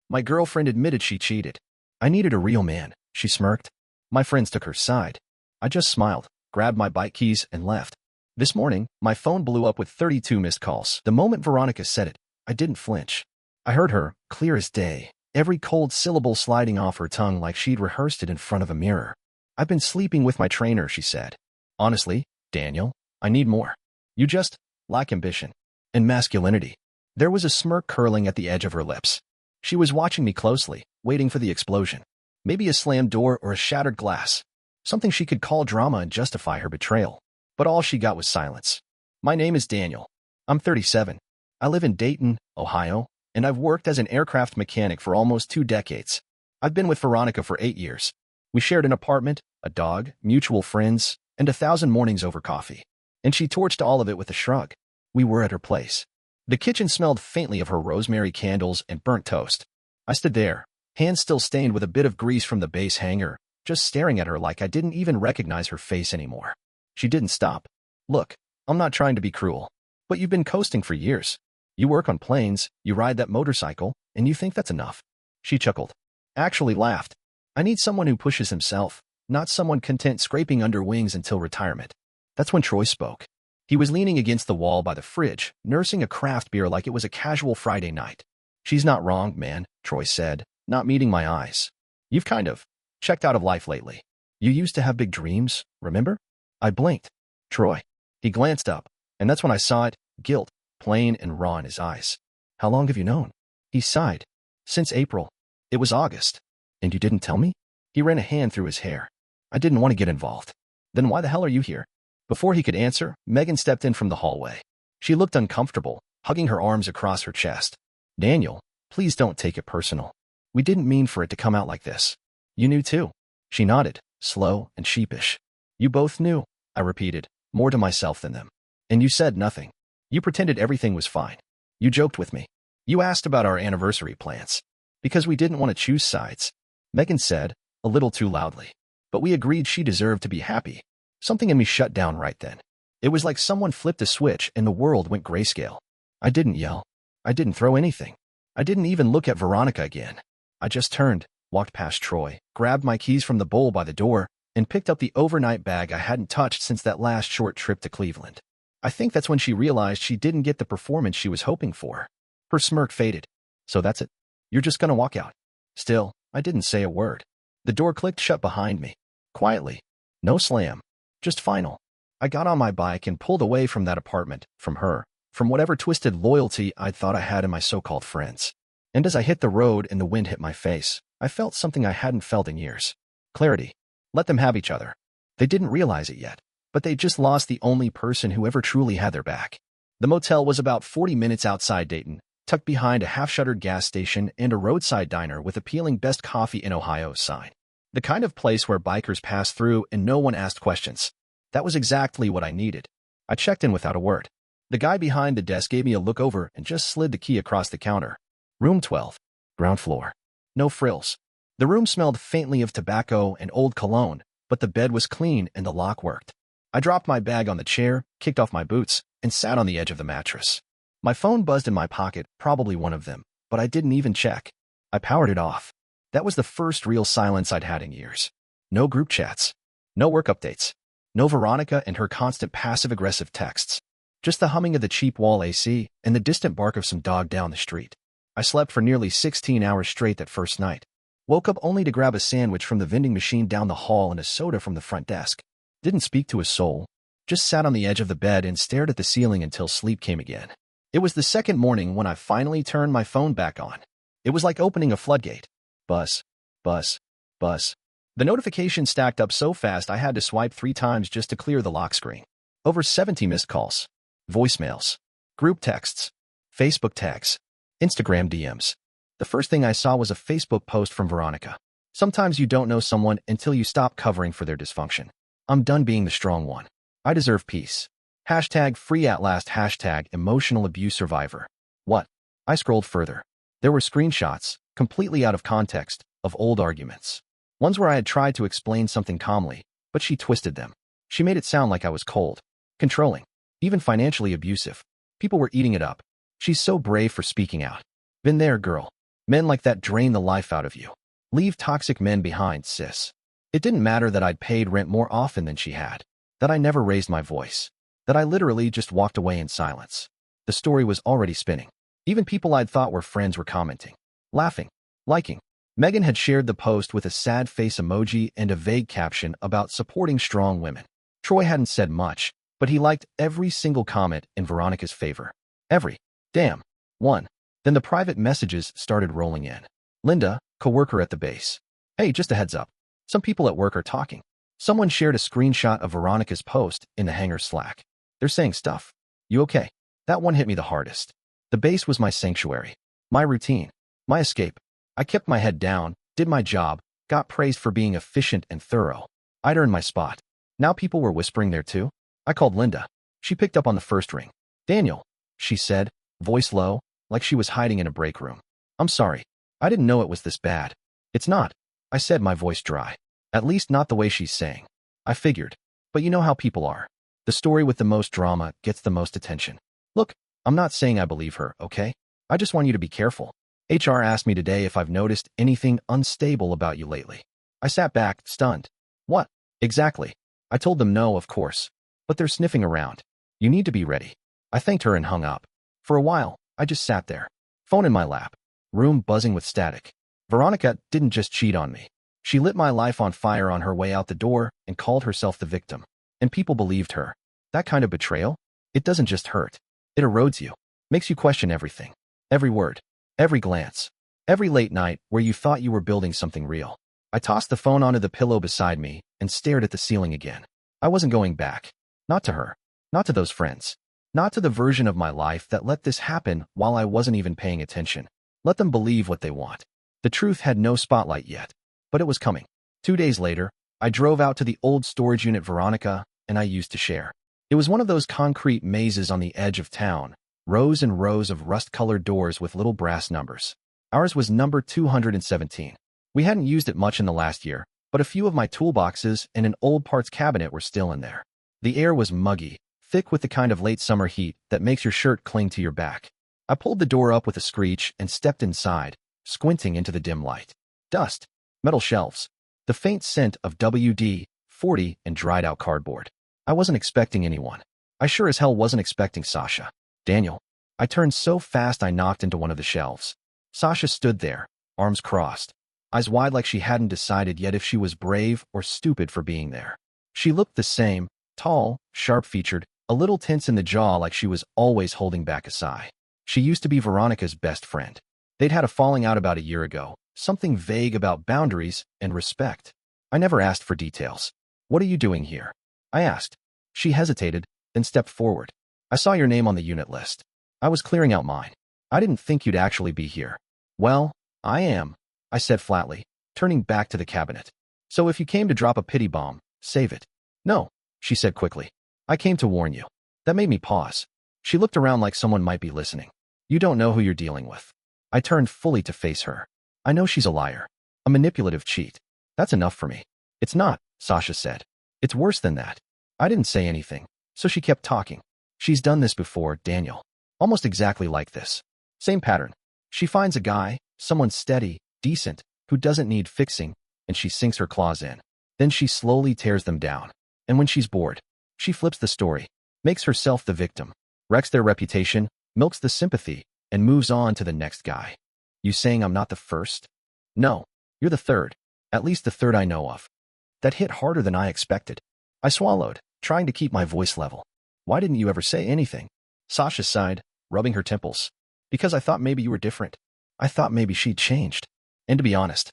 My girlfriend admitted she cheated. I needed a real man, she smirked. My friends took her side. I just smiled, grabbed my bike keys, and left. This morning, my phone blew up with 32 missed calls. The moment Veronica said it, I didn't flinch. I heard her, clear as day, every cold syllable sliding off her tongue like she'd rehearsed it in front of a mirror. I've been sleeping with my trainer, she said. Honestly, Daniel, I need more. You just lack ambition and masculinity. There was a smirk curling at the edge of her lips. She was watching me closely, waiting for the explosion. Maybe a slammed door or a shattered glass. Something she could call drama and justify her betrayal. But all she got was silence. My name is Daniel. I'm 37. I live in Dayton, Ohio, and I've worked as an aircraft mechanic for almost 2 decades. I've been with Veronica for 8 years. We shared an apartment, a dog, mutual friends, and 1,000 mornings over coffee. And she torched all of it with a shrug. We were at her place. The kitchen smelled faintly of her rosemary candles and burnt toast. I stood there, hands still stained with a bit of grease from the base hanger, just staring at her like I didn't even recognize her face anymore. She didn't stop. Look, I'm not trying to be cruel, but you've been coasting for years. You work on planes, you ride that motorcycle, and you think that's enough. She chuckled. Actually laughed. I need someone who pushes himself, not someone content scraping under wings until retirement. That's when Troy spoke. He was leaning against the wall by the fridge, nursing a craft beer like it was a casual Friday night. She's not wrong, man, Troy said, not meeting my eyes. You've kind of checked out of life lately. You used to have big dreams, remember? I blinked. Troy. He glanced up, and that's when I saw it, guilt, plain and raw in his eyes. How long have you known? He sighed. Since April. It was August. And you didn't tell me? He ran a hand through his hair. I didn't want to get involved. Then why the hell are you here? Before he could answer, Megan stepped in from the hallway. She looked uncomfortable, hugging her arms across her chest. Daniel, please don't take it personal. We didn't mean for it to come out like this. You knew too. She nodded, slow and sheepish. You both knew, I repeated, more to myself than them. And you said nothing. You pretended everything was fine. You joked with me. You asked about our anniversary plans. Because we didn't want to choose sides. Megan said, a little too loudly. But we agreed she deserved to be happy. Something in me shut down right then. It was like someone flipped a switch and the world went grayscale. I didn't yell. I didn't throw anything. I didn't even look at Veronica again. I just turned, walked past Troy, grabbed my keys from the bowl by the door, and picked up the overnight bag I hadn't touched since that last short trip to Cleveland. I think that's when she realized she didn't get the performance she was hoping for. Her smirk faded. So that's it. You're just gonna walk out. Still, I didn't say a word. The door clicked shut behind me. Quietly. No slam. Just final. I got on my bike and pulled away from that apartment, from her, from whatever twisted loyalty I'd thought I had in my so-called friends. And as I hit the road and the wind hit my face, I felt something I hadn't felt in years. Clarity. Let them have each other. They didn't realize it yet, but they just lost the only person who ever truly had their back. The motel was about 40 minutes outside Dayton, tucked behind a half-shuttered gas station and a roadside diner with appealing best coffee in Ohio sign. The kind of place where bikers passed through and no one asked questions. That was exactly what I needed. I checked in without a word. The guy behind the desk gave me a look over and just slid the key across the counter. Room 12. Ground floor. No frills. The room smelled faintly of tobacco and old cologne, but the bed was clean and the lock worked. I dropped my bag on the chair, kicked off my boots, and sat on the edge of the mattress. My phone buzzed in my pocket, probably one of them, but I didn't even check. I powered it off. That was the first real silence I'd had in years. No group chats. No work updates. No Veronica and her constant passive-aggressive texts. Just the humming of the cheap wall AC and the distant bark of some dog down the street. I slept for nearly 16 hours straight that first night. Woke up only to grab a sandwich from the vending machine down the hall and a soda from the front desk. Didn't speak to a soul. Just sat on the edge of the bed and stared at the ceiling until sleep came again. It was the second morning when I finally turned my phone back on. It was like opening a floodgate. Buzz, buzz, buzz. The notification stacked up so fast I had to swipe 3 times just to clear the lock screen. Over 70 missed calls, voicemails, group texts, Facebook tags, Instagram DMs. The first thing I saw was a Facebook post from Veronica. Sometimes you don't know someone until you stop covering for their dysfunction. I'm done being the strong one. I deserve peace. Hashtag free at last. Hashtag emotional abuse survivor. What? I scrolled further. There were screenshots, completely out of context, of old arguments. Ones where I had tried to explain something calmly, but she twisted them. She made it sound like I was cold, controlling, even financially abusive. People were eating it up. She's so brave for speaking out. Been there, girl. Men like that drain the life out of you. Leave toxic men behind, sis. It didn't matter that I'd paid rent more often than she had, that I never raised my voice, that I literally just walked away in silence. The story was already spinning. Even people I'd thought were friends were commenting, laughing, liking. Megan had shared the post with a sad face emoji and a vague caption about supporting strong women. Troy hadn't said much, but he liked every single comment in Veronica's favor. Every damn one. Then the private messages started rolling in. Linda, coworker at the base. Hey, just a heads up. Some people at work are talking. Someone shared a screenshot of Veronica's post in the hangar Slack. They're saying stuff. You okay? That one hit me the hardest. The base was my sanctuary, my routine, my escape. I kept my head down, did my job, got praised for being efficient and thorough. I'd earned my spot. Now people were whispering there too. I called Linda. She picked up on the first ring. Daniel, she said, voice low, like she was hiding in a break room. I'm sorry. I didn't know it was this bad. It's not, I said, my voice dry. At least not the way she's saying. I figured. But you know how people are. The story with the most drama gets the most attention. Look, I'm not saying I believe her, okay? I just want you to be careful. HR asked me today if I've noticed anything unstable about you lately. I sat back, stunned. What? Exactly. I told them no, of course. But they're sniffing around. You need to be ready. I thanked her and hung up. For a while, I just sat there. Phone in my lap. Room buzzing with static. Veronica didn't just cheat on me. She lit my life on fire on her way out the door and called herself the victim. And people believed her. That kind of betrayal? It doesn't just hurt. It erodes you. Makes you question everything. Every word. Every glance. Every late night where you thought you were building something real. I tossed the phone onto the pillow beside me and stared at the ceiling again. I wasn't going back. Not to her. Not to those friends. Not to the version of my life that let this happen while I wasn't even paying attention. Let them believe what they want. The truth had no spotlight yet. But it was coming. 2 days later, I drove out to the old storage unit Veronica and I used to share. It was one of those concrete mazes on the edge of town, rows and rows of rust-colored doors with little brass numbers. Ours was number 217. We hadn't used it much in the last year, but a few of my toolboxes and an old parts cabinet were still in there. The air was muggy, thick with the kind of late summer heat that makes your shirt cling to your back. I pulled the door up with a screech and stepped inside, squinting into the dim light. Dust. Metal shelves. The faint scent of WD-40 and dried-out cardboard. I wasn't expecting anyone. I sure as hell wasn't expecting Sasha. Daniel. I turned so fast I knocked into one of the shelves. Sasha stood there, arms crossed, eyes wide like she hadn't decided yet if she was brave or stupid for being there. She looked the same, tall, sharp-featured, a little tense in the jaw like she was always holding back a sigh. She used to be Veronica's best friend. They'd had a falling out about a year ago, something vague about boundaries and respect. I never asked for details. What are you doing here? I asked. She hesitated, then stepped forward. I saw your name on the unit list. I was clearing out mine. I didn't think you'd actually be here. Well, I am, I said flatly, turning back to the cabinet. So if you came to drop a pity bomb, save it. No, she said quickly. I came to warn you. That made me pause. She looked around like someone might be listening. You don't know who you're dealing with. I turned fully to face her. I know she's a liar. A manipulative cheat. That's enough for me. It's not, Sasha said. It's worse than that. I didn't say anything, so she kept talking. She's done this before, Daniel. Almost exactly like this. Same pattern. She finds a guy, someone steady, decent, who doesn't need fixing, and she sinks her claws in. Then she slowly tears them down. And when she's bored, she flips the story, makes herself the victim, wrecks their reputation, milks the sympathy, and moves on to the next guy. You saying I'm not the first? No, you're the third. At least the third I know of. That hit harder than I expected. I swallowed, trying to keep my voice level. Why didn't you ever say anything? Sasha sighed, rubbing her temples. Because I thought maybe you were different. I thought maybe she'd changed. And to be honest,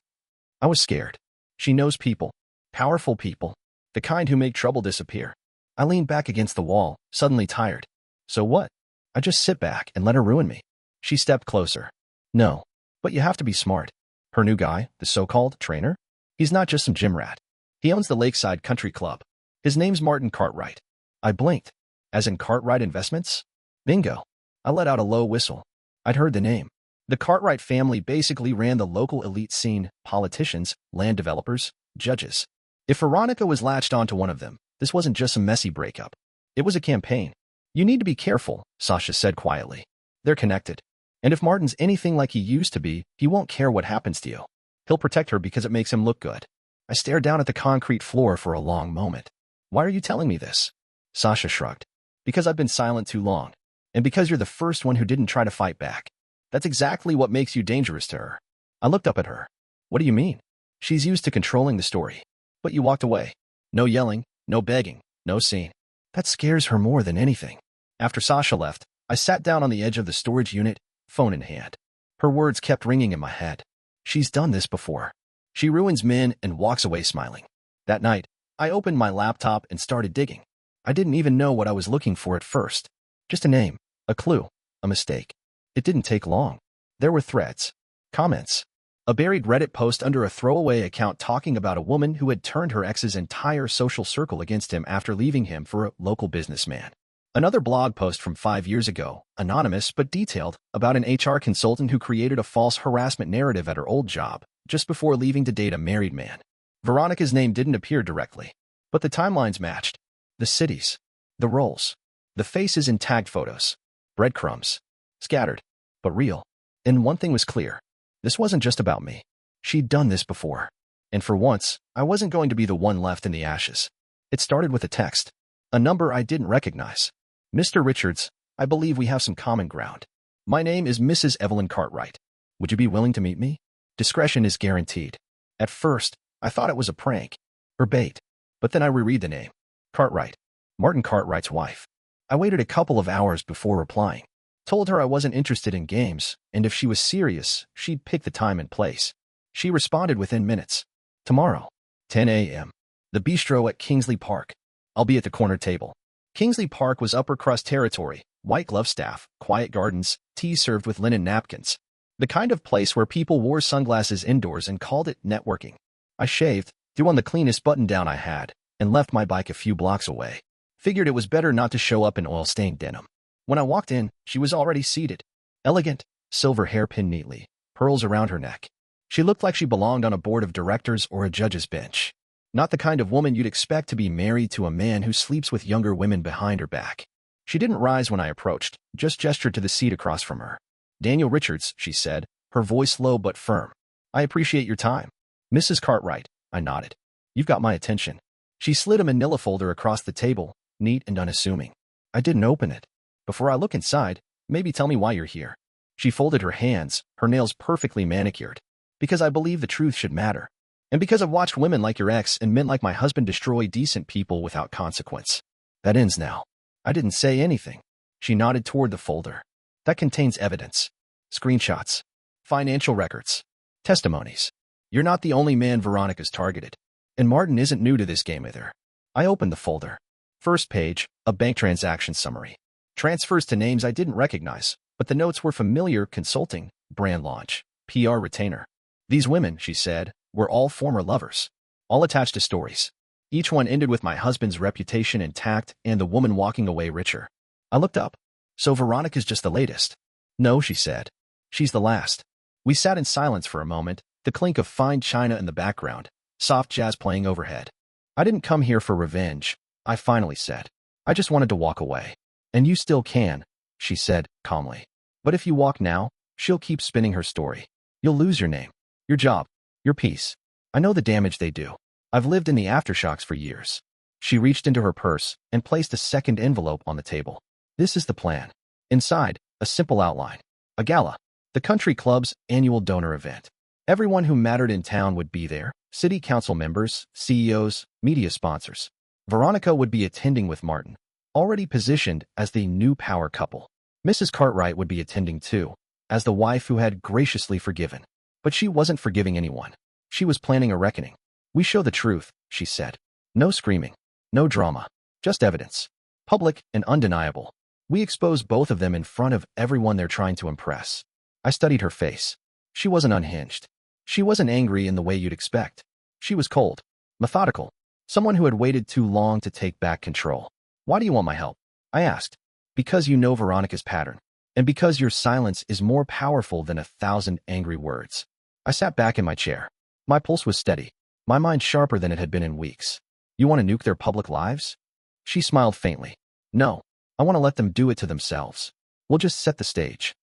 I was scared. She knows people. Powerful people. The kind who make trouble disappear. I leaned back against the wall, suddenly tired. So what? I just sit back and let her ruin me. She stepped closer. No, but you have to be smart. Her new guy, the so-called trainer? He's not just some gym rat. He owns the Lakeside Country Club. His name's Martin Cartwright. I blinked. As in Cartwright Investments? Bingo. I let out a low whistle. I'd heard the name. The Cartwright family basically ran the local elite scene, politicians, land developers, judges. If Veronica was latched onto one of them, this wasn't just a messy breakup. It was a campaign. You need to be careful, Sasha said quietly. They're connected. And if Martin's anything like he used to be, he won't care what happens to you. He'll protect her because it makes him look good. I stared down at the concrete floor for a long moment. Why are you telling me this? Sasha shrugged. Because I've been silent too long. And because you're the first one who didn't try to fight back. That's exactly what makes you dangerous to her. I looked up at her. What do you mean? She's used to controlling the story. But you walked away. No yelling, no begging, no scene. That scares her more than anything. After Sasha left, I sat down on the edge of the storage unit, phone in hand. Her words kept ringing in my head. She's done this before. She ruins men and walks away smiling. That night, I opened my laptop and started digging. I didn't even know what I was looking for at first. Just a name, a clue, a mistake. It didn't take long. There were threads, comments, a buried Reddit post under a throwaway account talking about a woman who had turned her ex's entire social circle against him after leaving him for a local businessman. Another blog post from 5 years ago, anonymous but detailed, about an HR consultant who created a false harassment narrative at her old job, just before leaving to date a married man. Veronica's name didn't appear directly, but the timelines matched. The cities, the roles, the faces in tagged photos, breadcrumbs, scattered, but real. And one thing was clear. This wasn't just about me. She'd done this before. And for once, I wasn't going to be the one left in the ashes. It started with a text, a number I didn't recognize. Mr. Richards, I believe we have some common ground. My name is Mrs. Evelyn Cartwright. Would you be willing to meet me? Discretion is guaranteed. At first, I thought it was a prank, or bait. But then I reread the name. Cartwright. Martin Cartwright's wife. I waited a couple of hours before replying. Told her I wasn't interested in games, and if she was serious, she'd pick the time and place. She responded within minutes. Tomorrow, 10 a.m. The bistro at Kingsley Park. I'll be at the corner table. Kingsley Park was upper crust territory, white glove staff, quiet gardens, tea served with linen napkins. The kind of place where people wore sunglasses indoors and called it networking. I shaved, threw on the cleanest button-down I had, and left my bike a few blocks away. Figured it was better not to show up in oil-stained denim. When I walked in, she was already seated. Elegant, silver hair pinned neatly, pearls around her neck. She looked like she belonged on a board of directors or a judge's bench. Not the kind of woman you'd expect to be married to a man who sleeps with younger women behind her back. She didn't rise when I approached, just gestured to the seat across from her. Daniel Richards, she said, her voice low but firm. I appreciate your time. Mrs. Cartwright, I nodded. You've got my attention. She slid a manila folder across the table, neat and unassuming. I didn't open it. Before I look inside, maybe tell me why you're here. She folded her hands, her nails perfectly manicured. Because I believe the truth should matter. And because I've watched women like your ex and men like my husband destroy decent people without consequence. That ends now. I didn't say anything. She nodded toward the folder. That contains evidence. Screenshots. Financial records. Testimonies. You're not the only man Veronica's targeted. And Martin isn't new to this game either. I opened the folder. First page, a bank transaction summary. Transfers to names I didn't recognize, but the notes were familiar: consulting, brand launch, PR retainer. These women, she said, were all former lovers. All attached to stories. Each one ended with my husband's reputation intact and the woman walking away richer. I looked up. So Veronica's just the latest. No, she said. She's the last. We sat in silence for a moment, the clink of fine china in the background, soft jazz playing overhead. I didn't come here for revenge, I finally said. I just wanted to walk away. And you still can, she said, calmly. But if you walk now, she'll keep spinning her story. You'll lose your name, your job, your peace. I know the damage they do. I've lived in the aftershocks for years. She reached into her purse and placed a second envelope on the table. This is the plan. Inside, a simple outline. A gala. The country club's annual donor event. Everyone who mattered in town would be there. City council members, CEOs, media sponsors. Veronica would be attending with Martin, already positioned as the new power couple. Mrs. Cartwright would be attending too, as the wife who had graciously forgiven. But she wasn't forgiving anyone. She was planning a reckoning. We show the truth, she said. No screaming. No drama. Just evidence. Public and undeniable. We expose both of them in front of everyone they're trying to impress. I studied her face. She wasn't unhinged. She wasn't angry in the way you'd expect. She was cold. Methodical. Someone who had waited too long to take back control. Why do you want my help? I asked. Because you know Veronica's pattern. And because your silence is more powerful than 1,000 angry words. I sat back in my chair. My pulse was steady. My mind sharper than it had been in weeks. You want to nuke their public lives? She smiled faintly. No. I want to let them do it to themselves. We'll just set the stage.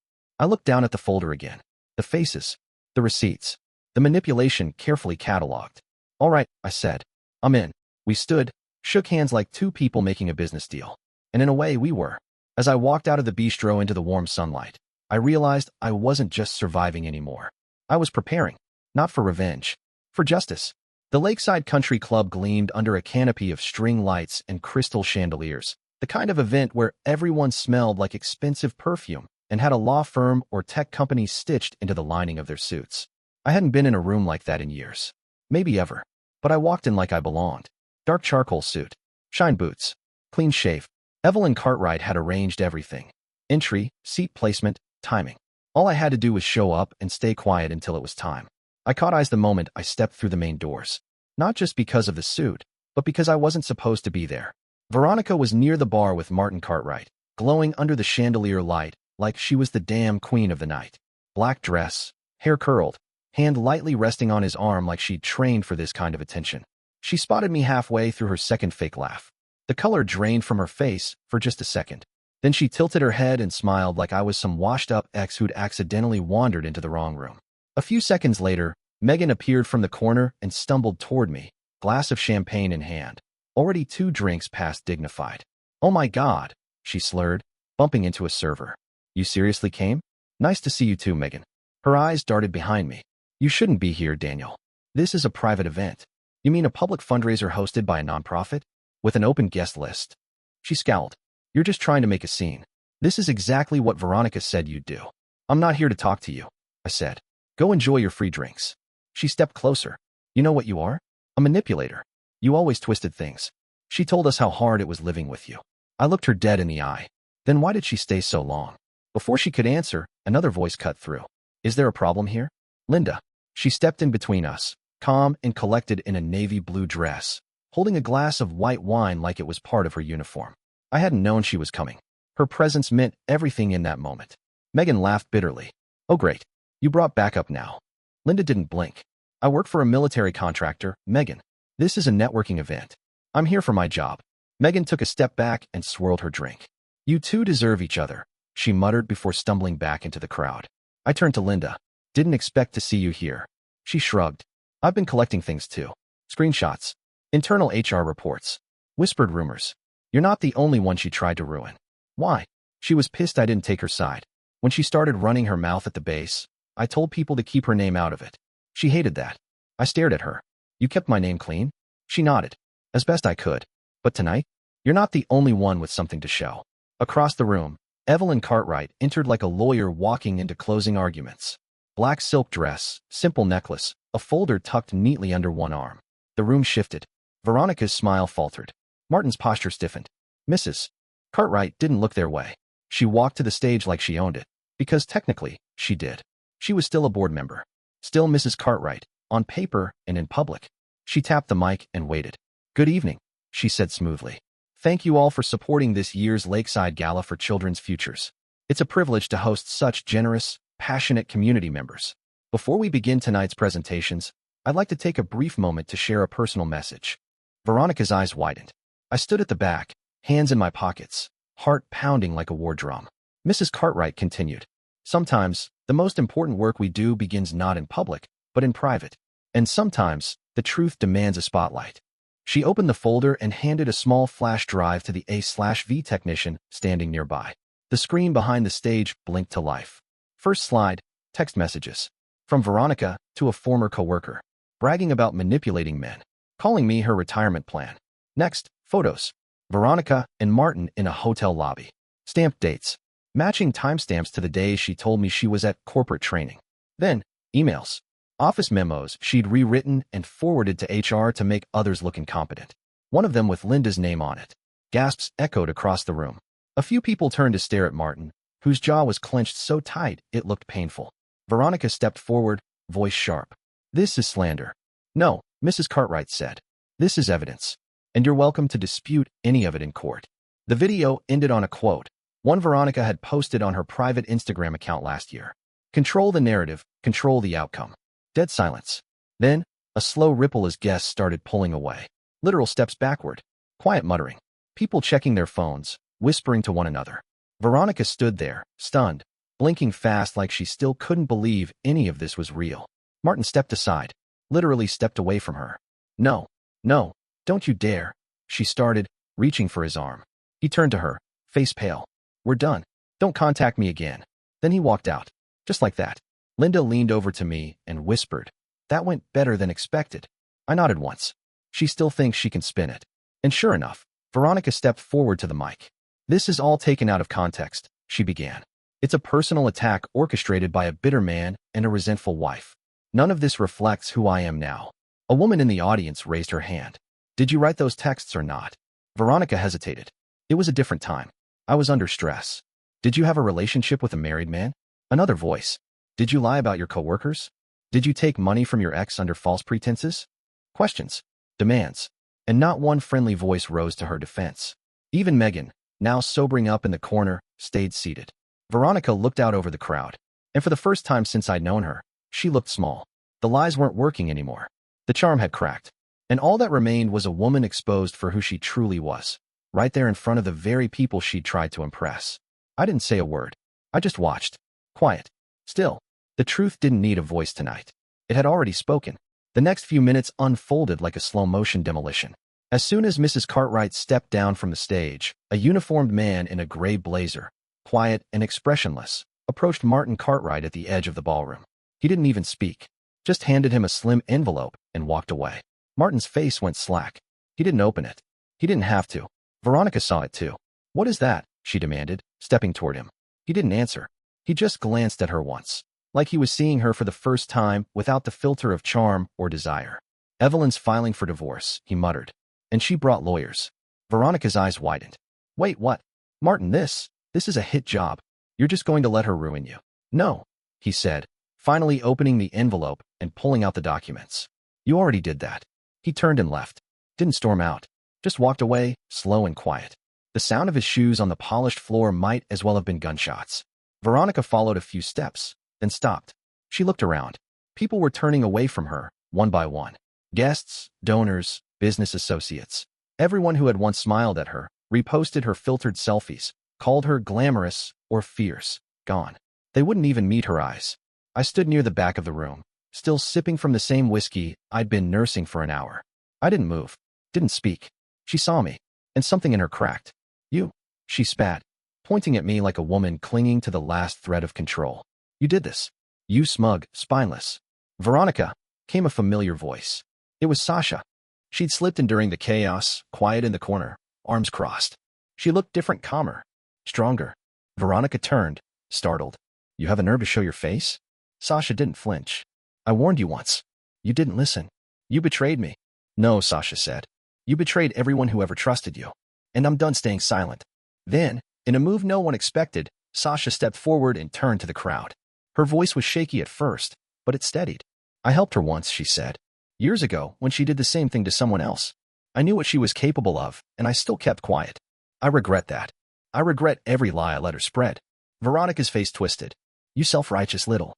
I looked down at the folder again. The faces. The receipts. The manipulation carefully catalogued. All right, I said. I'm in. We stood, shook hands like two people making a business deal. And in a way, we were. As I walked out of the bistro into the warm sunlight, I realized I wasn't just surviving anymore. I was preparing. Not for revenge. For justice. The Lakeside Country Club gleamed under a canopy of string lights and crystal chandeliers, the kind of event where everyone smelled like expensive perfume and had a law firm or tech company stitched into the lining of their suits. I hadn't been in a room like that in years. Maybe ever. But I walked in like I belonged. Dark charcoal suit. Shine boots. Clean shave. Evelyn Cartwright had arranged everything. Entry, seat placement, timing. All I had to do was show up and stay quiet until it was time. I caught eyes the moment I stepped through the main doors. Not just because of the suit, but because I wasn't supposed to be there. Veronica was near the bar with Martin Cartwright, glowing under the chandelier light like she was the damn queen of the night. Black dress, hair curled, hand lightly resting on his arm like she'd trained for this kind of attention. She spotted me halfway through her second fake laugh. The color drained from her face for just a second. Then she tilted her head and smiled like I was some washed-up ex who'd accidentally wandered into the wrong room. A few seconds later, Megan appeared from the corner and stumbled toward me, glass of champagne in hand. Already 2 drinks past dignified. Oh my God, she slurred, bumping into a server. You seriously came? Nice to see you too, Megan. Her eyes darted behind me. You shouldn't be here, Daniel. This is a private event. You mean a public fundraiser hosted by a nonprofit? With an open guest list. She scowled. You're just trying to make a scene. This is exactly what Veronica said you'd do. I'm not here to talk to you, I said. Go enjoy your free drinks. She stepped closer. You know what you are? A manipulator. You always twisted things. She told us how hard it was living with you. I looked her dead in the eye. Then why did she stay so long? Before she could answer, another voice cut through. Is there a problem here? Linda. She stepped in between us, calm and collected in a navy blue dress, holding a glass of white wine like it was part of her uniform. I hadn't known she was coming. Her presence meant everything in that moment. Megan laughed bitterly. Oh great. You brought backup now. Linda didn't blink. I work for a military contractor, Megan. This is a networking event. I'm here for my job. Megan took a step back and swirled her drink. You two deserve each other, she muttered before stumbling back into the crowd. I turned to Linda. Didn't expect to see you here. She shrugged. I've been collecting things too. Screenshots. Internal HR reports. Whispered rumors. You're not the only one she tried to ruin. Why? She was pissed I didn't take her side. When she started running her mouth at the base, I told people to keep her name out of it. She hated that. I stared at her. You kept my name clean? She nodded. As best I could. But tonight? You're not the only one with something to show. Across the room, Evelyn Cartwright entered like a lawyer walking into closing arguments. Black silk dress, simple necklace, a folder tucked neatly under one arm. The room shifted. Veronica's smile faltered. Martin's posture stiffened. Mrs. Cartwright didn't look their way. She walked to the stage like she owned it. Because technically, she did. She was still a board member. Still Mrs. Cartwright, on paper and in public. She tapped the mic and waited. Good evening, she said smoothly. Thank you all for supporting this year's Lakeside Gala for Children's Futures. It's a privilege to host such generous, passionate community members. Before we begin tonight's presentations, I'd like to take a brief moment to share a personal message. Veronica's eyes widened. I stood at the back, hands in my pockets, heart pounding like a war drum. Mrs. Cartwright continued. Sometimes, the most important work we do begins not in public, but in private. And sometimes, the truth demands a spotlight. She opened the folder and handed a small flash drive to the A/V technician standing nearby. The screen behind the stage blinked to life. First slide, text messages. From Veronica to a former coworker, bragging about manipulating men, calling me her retirement plan. Next, photos. Veronica and Martin in a hotel lobby. Stamped dates, matching timestamps to the days she told me she was at corporate training. Then, emails. Office memos she'd rewritten and forwarded to HR to make others look incompetent. One of them with Linda's name on it. Gasps echoed across the room. A few people turned to stare at Martin, whose jaw was clenched so tight it looked painful. Veronica stepped forward, voice sharp. This is slander. No, Mrs. Cartwright said. This is evidence. And you're welcome to dispute any of it in court. The video ended on a quote, one Veronica had posted on her private Instagram account last year. Control the narrative, control the outcome. Dead silence. Then, a slow ripple as guests started pulling away. Literal steps backward. Quiet muttering. People checking their phones, whispering to one another. Veronica stood there, stunned, blinking fast like she still couldn't believe any of this was real. Martin stepped aside, literally stepped away from her. No, no, don't you dare, she started, reaching for his arm. He turned to her, face pale. We're done. Don't contact me again. Then he walked out. Just like that. Linda leaned over to me and whispered, that went better than expected. I nodded once. She still thinks she can spin it. And sure enough, Veronica stepped forward to the mic. This is all taken out of context, she began. It's a personal attack orchestrated by a bitter man and a resentful wife. None of this reflects who I am now. A woman in the audience raised her hand. Did you write those texts or not? Veronica hesitated. It was a different time. I was under stress. Did you have a relationship with a married man? Another voice. Did you lie about your coworkers? Did you take money from your ex under false pretenses? Questions. Demands. And not one friendly voice rose to her defense. Even Megan, now sobering up in the corner, stayed seated. Veronica looked out over the crowd. And for the first time since I'd known her, she looked small. The lies weren't working anymore. The charm had cracked. And all that remained was a woman exposed for who she truly was. Right there in front of the very people she'd tried to impress. I didn't say a word. I just watched. Quiet. Still. The truth didn't need a voice tonight. It had already spoken. The next few minutes unfolded like a slow-motion demolition. As soon as Mrs. Cartwright stepped down from the stage, a uniformed man in a gray blazer, quiet and expressionless, approached Martin Cartwright at the edge of the ballroom. He didn't even speak, just handed him a slim envelope and walked away. Martin's face went slack. He didn't open it. He didn't have to. Veronica saw it too. What is that? She demanded, stepping toward him. He didn't answer. He just glanced at her once, like he was seeing her for the first time without the filter of charm or desire. Evelyn's filing for divorce, he muttered. And she brought lawyers. Veronica's eyes widened. Wait, what? Martin, this is a hit job. You're just going to let her ruin you. No, he said, finally opening the envelope and pulling out the documents. You already did that. He turned and left. Didn't storm out. Just walked away, slow and quiet. The sound of his shoes on the polished floor might as well have been gunshots. Veronica followed a few steps, then stopped. She looked around. People were turning away from her, one by one. Guests, donors, business associates. Everyone who had once smiled at her, reposted her filtered selfies, called her glamorous or fierce, gone. They wouldn't even meet her eyes. I stood near the back of the room, still sipping from the same whiskey I'd been nursing for an hour. I didn't move, didn't speak. She saw me, and something in her cracked. You, she spat, pointing at me like a woman clinging to the last thread of control. You did this. You smug, spineless. Veronica, came a familiar voice. It was Sasha. She'd slipped in during the chaos, quiet in the corner, arms crossed. She looked different, calmer, stronger. Veronica turned, startled. You have a nerve to show your face? Sasha didn't flinch. I warned you once. You didn't listen. You betrayed me. No, Sasha said. You betrayed everyone who ever trusted you. And I'm done staying silent. Then, in a move no one expected, Sasha stepped forward and turned to the crowd. Her voice was shaky at first, but it steadied. I helped her once, she said. Years ago, when she did the same thing to someone else. I knew what she was capable of, and I still kept quiet. I regret that. I regret every lie I let her spread. Veronica's face twisted. You self-righteous little.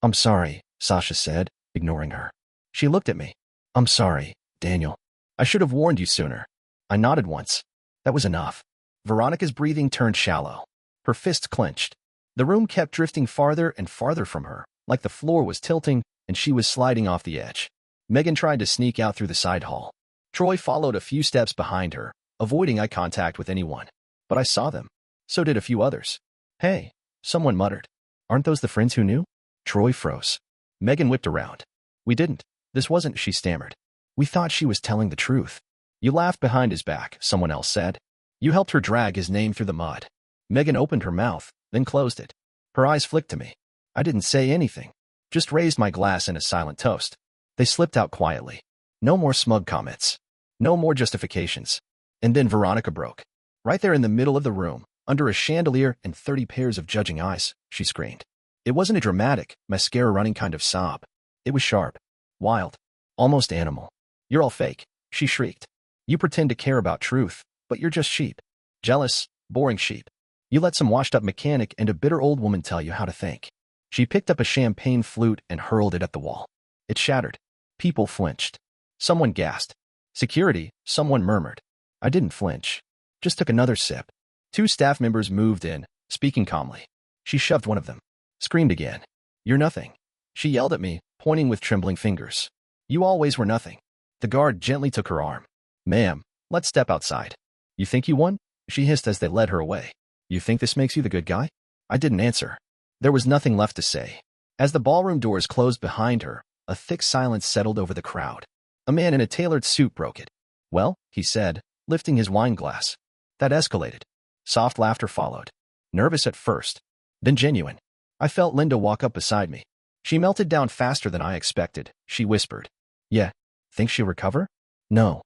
I'm sorry, Sasha said, ignoring her. She looked at me. I'm sorry, Daniel. I should have warned you sooner. I nodded once. That was enough. Veronica's breathing turned shallow. Her fists clenched. The room kept drifting farther and farther from her, like the floor was tilting and she was sliding off the edge. Megan tried to sneak out through the side hall. Troy followed a few steps behind her, avoiding eye contact with anyone. But I saw them. So did a few others. Hey, someone muttered. Aren't those the friends who knew? Troy froze. Megan whipped around. We didn't. This wasn't, she stammered. We thought she was telling the truth. You laughed behind his back, someone else said. You helped her drag his name through the mud. Megan opened her mouth, then closed it. Her eyes flicked to me. I didn't say anything. Just raised my glass in a silent toast. They slipped out quietly. No more smug comments. No more justifications. And then Veronica broke. Right there in the middle of the room, under a chandelier and 30 pairs of judging eyes, she screamed. It wasn't a dramatic, mascara-running kind of sob. It was sharp, wild, almost animal. You're all fake, she shrieked. You pretend to care about truth, but you're just sheep. Jealous, boring sheep. You let some washed-up mechanic and a bitter old woman tell you how to think. She picked up a champagne flute and hurled it at the wall. It shattered. People flinched. Someone gasped. Security, someone murmured. I didn't flinch. Just took another sip. 2 staff members moved in, speaking calmly. She shoved one of them. Screamed again. You're nothing. She yelled at me, pointing with trembling fingers. You always were nothing. The guard gently took her arm. Ma'am, let's step outside. You think you won? She hissed as they led her away. You think this makes you the good guy? I didn't answer. There was nothing left to say. As the ballroom doors closed behind her, a thick silence settled over the crowd. A man in a tailored suit broke it. Well, he said, lifting his wine glass. That escalated. Soft laughter followed. Nervous at first, then genuine. I felt Linda walk up beside me. She melted down faster than I expected. She whispered. Yeah. Think she'll recover? No.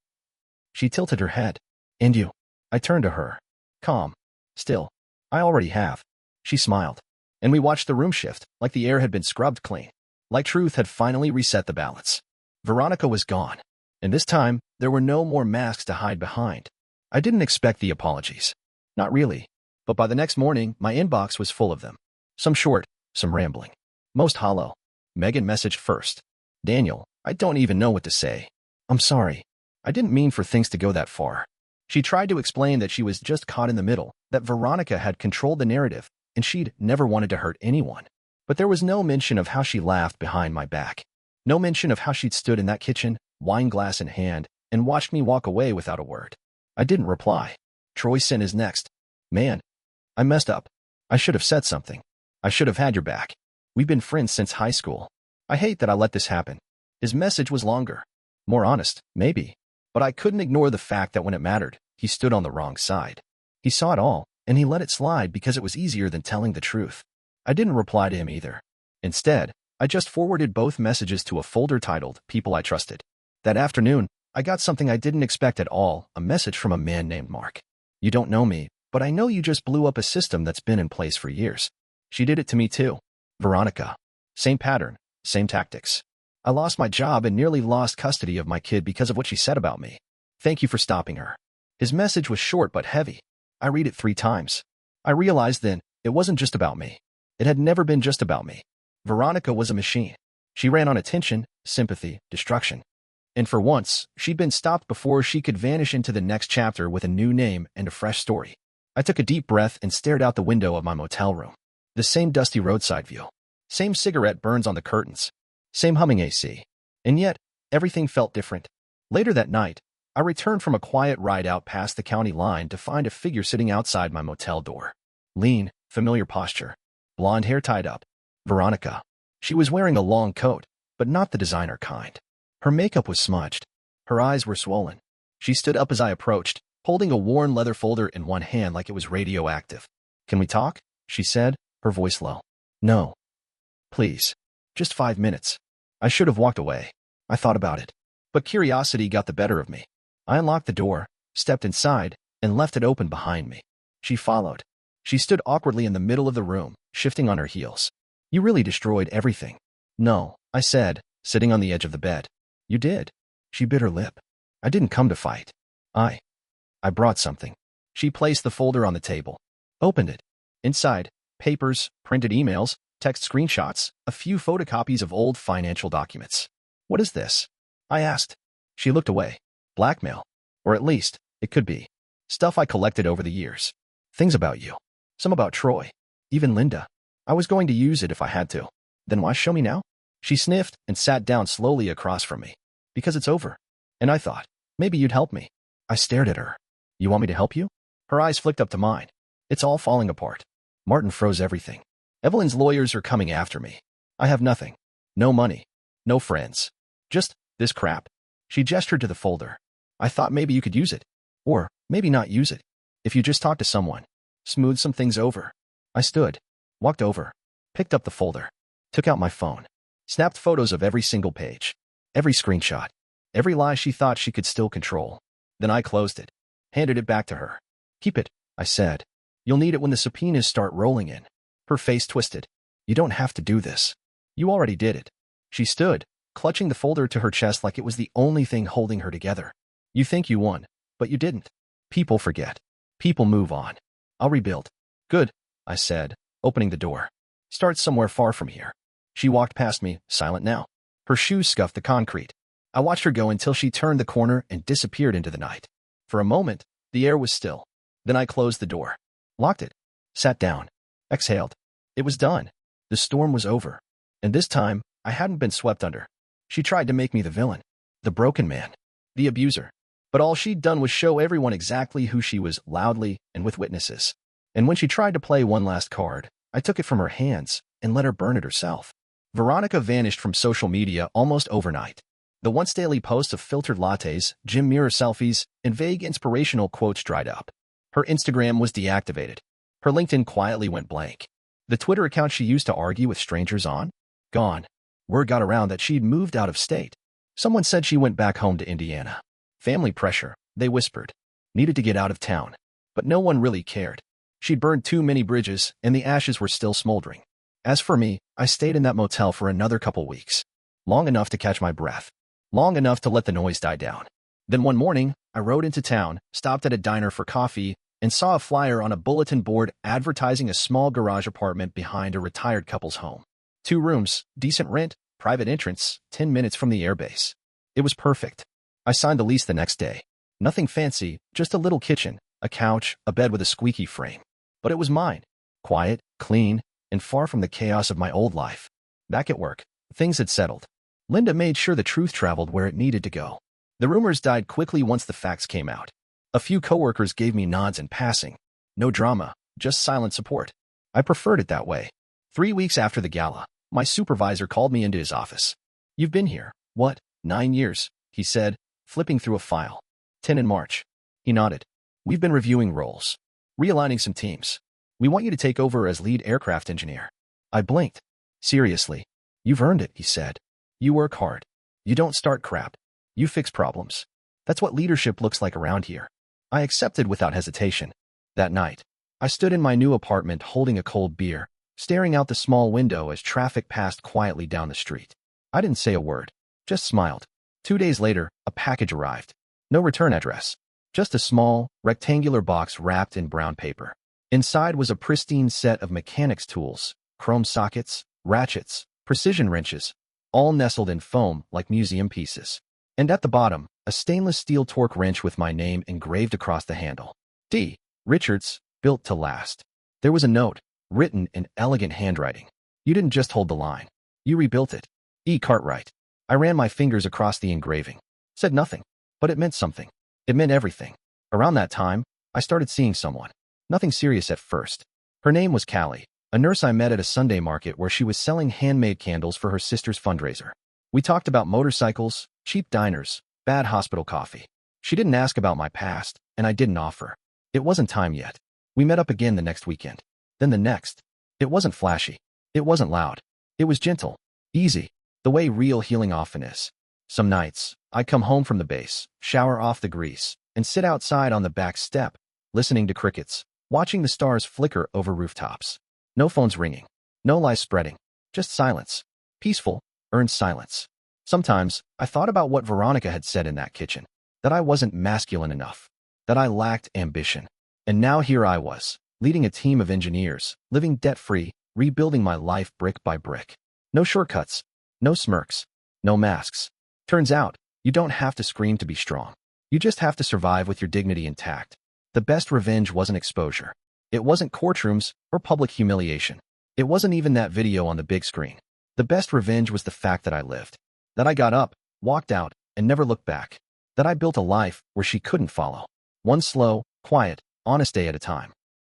She tilted her head. And you? I turned to her. Calm. Still. I already have. She smiled. And we watched the room shift, like the air had been scrubbed clean. Like truth had finally reset the balance. Veronica was gone. And this time, there were no more masks to hide behind. I didn't expect the apologies. Not really. But by the next morning, my inbox was full of them. Some short, some rambling. Most hollow. Megan messaged first. Daniel, I don't even know what to say. I'm sorry. I didn't mean for things to go that far. She tried to explain that she was just caught in the middle, that Veronica had controlled the narrative, and she'd never wanted to hurt anyone. But there was no mention of how she laughed behind my back. No mention of how she'd stood in that kitchen, wine glass in hand, and watched me walk away without a word. I didn't reply. Troy sent his next. Man, I messed up. I should have said something. I should have had your back. We've been friends since high school. I hate that I let this happen. His message was longer. More honest, maybe. But I couldn't ignore the fact that when it mattered, he stood on the wrong side. He saw it all, and he let it slide because it was easier than telling the truth. I didn't reply to him either. Instead, I just forwarded both messages to a folder titled People I Trusted. That afternoon, I got something I didn't expect at all, a message from a man named Mark. You don't know me, but I know you just blew up a system that's been in place for years. She did it to me too. Veronica. Same pattern, same tactics. I lost my job and nearly lost custody of my kid because of what she said about me. Thank you for stopping her. His message was short but heavy. I read it 3 times. I realized then, it wasn't just about me. It had never been just about me. Veronica was a machine. She ran on attention, sympathy, destruction. And for once, she'd been stopped before she could vanish into the next chapter with a new name and a fresh story. I took a deep breath and stared out the window of my motel room. The same dusty roadside view. Same cigarette burns on the curtains. Same humming AC. And yet, everything felt different. Later that night, I returned from a quiet ride out past the county line to find a figure sitting outside my motel door. Lean, familiar posture. Blonde hair tied up. Veronica. She was wearing a long coat, but not the designer kind. Her makeup was smudged. Her eyes were swollen. She stood up as I approached, holding a worn leather folder in one hand like it was radioactive. Can we talk? She said, her voice low. No. Please. Just 5 minutes. I should have walked away. I thought about it. But curiosity got the better of me. I unlocked the door, stepped inside, and left it open behind me. She followed. She stood awkwardly in the middle of the room, shifting on her heels. You really destroyed everything. No, I said, sitting on the edge of the bed. You did. She bit her lip. I didn't come to fight. I brought something. She placed the folder on the table. Opened it. Inside, papers, printed emails, text screenshots, a few photocopies of old financial documents. What is this? I asked. She looked away. Blackmail. Or at least, it could be. Stuff I collected over the years. Things about you. Some about Troy. Even Linda. I was going to use it if I had to. Then why show me now? She sniffed and sat down slowly across from me. Because it's over. And I thought, maybe you'd help me. I stared at her. You want me to help you? Her eyes flicked up to mine. It's all falling apart. Martin froze everything. Evelyn's lawyers are coming after me. I have nothing. No money. No friends. Just this crap. She gestured to the folder. I thought maybe you could use it. Or maybe not use it. If you just talk to someone. Smooth some things over. I stood. Walked over. Picked up the folder. Took out my phone. Snapped photos of every single page. Every screenshot. Every lie she thought she could still control. Then I closed it. Handed it back to her. Keep it, I said. You'll need it when the subpoenas start rolling in. Her face twisted. You don't have to do this. You already did it. She stood, clutching the folder to her chest like it was the only thing holding her together. You think you won, but you didn't. People forget. People move on. I'll rebuild. Good, I said, opening the door. Start somewhere far from here. She walked past me, silent now. Her shoes scuffed the concrete. I watched her go until she turned the corner and disappeared into the night. For a moment, the air was still. Then I closed the door. Locked it. Sat down. Exhaled. It was done. The storm was over. And this time, I hadn't been swept under. She tried to make me the villain, the broken man, the abuser. But all she'd done was show everyone exactly who she was, loudly and with witnesses. And when she tried to play one last card, I took it from her hands and let her burn it herself. Veronica vanished from social media almost overnight. The once daily posts of filtered lattes, gym mirror selfies, and vague inspirational quotes dried up. Her Instagram was deactivated. Her LinkedIn quietly went blank. The Twitter account she used to argue with strangers on? Gone. Word got around that she'd moved out of state. Someone said she went back home to Indiana. Family pressure, they whispered. Needed to get out of town. But no one really cared. She'd burned too many bridges, and the ashes were still smoldering. As for me, I stayed in that motel for another couple weeks. Long enough to catch my breath. Long enough to let the noise die down. Then one morning, I rode into town, stopped at a diner for coffee, and saw a flyer on a bulletin board advertising a small garage apartment behind a retired couple's home. 2 rooms, decent rent, private entrance, 10 minutes from the airbase. It was perfect. I signed the lease the next day. Nothing fancy, just a little kitchen, a couch, a bed with a squeaky frame. But it was mine. Quiet, clean, and far from the chaos of my old life. Back at work, things had settled. Linda made sure the truth traveled where it needed to go. The rumors died quickly once the facts came out. A few coworkers gave me nods in passing. No drama, just silent support. I preferred it that way. 3 weeks after the gala, my supervisor called me into his office. "You've been here, what, 9 years?" he said, flipping through a file. 10 in March. He nodded. "We've been reviewing roles. Realigning some teams. We want you to take over as lead aircraft engineer." I blinked. "Seriously? You've earned it," he said. "You work hard. You don't start crap. You fix problems. That's what leadership looks like around here." I accepted without hesitation. That night, I stood in my new apartment holding a cold beer, staring out the small window as traffic passed quietly down the street. I didn't say a word, just smiled. 2 days later, a package arrived. No return address. Just a small, rectangular box wrapped in brown paper. Inside was a pristine set of mechanics tools, chrome sockets, ratchets, precision wrenches, all nestled in foam like museum pieces. And at the bottom, a stainless steel torque wrench with my name engraved across the handle. D. Richards, built to last. There was a note, written in elegant handwriting. "You didn't just hold the line. You rebuilt it. E. Cartwright." I ran my fingers across the engraving. Said nothing, but it meant something. It meant everything. Around that time, I started seeing someone. Nothing serious at first. Her name was Callie, a nurse I met at a Sunday market where she was selling handmade candles for her sister's fundraiser. We talked about motorcycles, cheap diners, bad hospital coffee. She didn't ask about my past, and I didn't offer. It wasn't time yet. We met up again the next weekend. Then the next. It wasn't flashy. It wasn't loud. It was gentle. Easy. The way real healing often is. Some nights, I come home from the base, shower off the grease, and sit outside on the back step, listening to crickets, watching the stars flicker over rooftops. No phones ringing. No lies spreading. Just silence. Peaceful, earned silence. Sometimes, I thought about what Veronica had said in that kitchen. That I wasn't masculine enough. That I lacked ambition. And now here I was, leading a team of engineers, living debt-free, rebuilding my life brick by brick. No shortcuts. No smirks. No masks. Turns out, you don't have to scream to be strong. You just have to survive with your dignity intact. The best revenge wasn't exposure. It wasn't courtrooms or public humiliation. It wasn't even that video on the big screen. The best revenge was the fact that I lived. That I got up, walked out, and never looked back. That I built a life where she couldn't follow. One slow, quiet, honest day at a time.